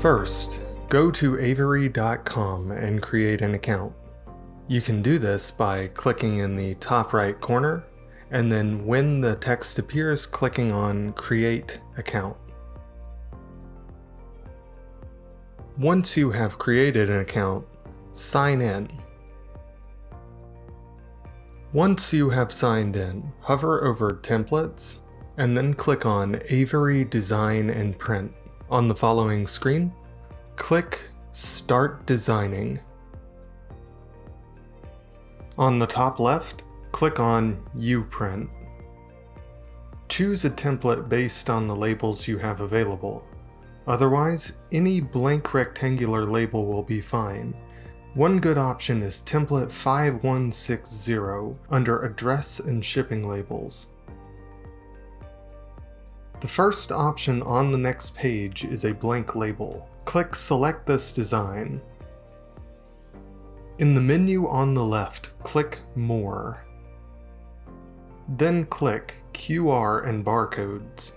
First, go to avery.com and create an account. You can do this by clicking in the top right corner, and then when the text appears, clicking on Create Account. Once you have created an account, sign in. Once you have signed in, hover over Templates, and then click on Avery Design and Print. On the following screen, click Start Designing. On the top left, click on Uprint. Choose a template based on the labels you have available. Otherwise, any blank rectangular label will be fine. One good option is template 5160 under Address and Shipping Labels. The first option on the next page is a blank label. Click Select this design. In the menu on the left, click More. Then click QR and Barcodes.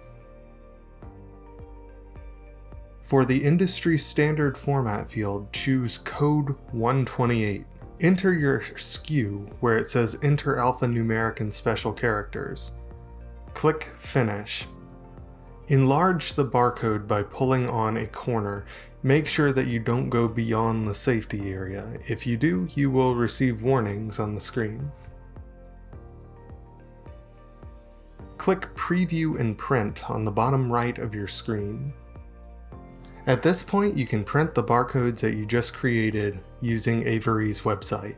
For the industry standard format field, choose code 128. Enter your SKU where it says Enter alphanumeric and special characters. Click Finish. Enlarge the barcode by pulling on a corner. Make sure that you don't go beyond the safety area. If you do, you will receive warnings on the screen. Click Preview and Print on the bottom right of your screen. At this point, you can print the barcodes that you just created using Avery's website.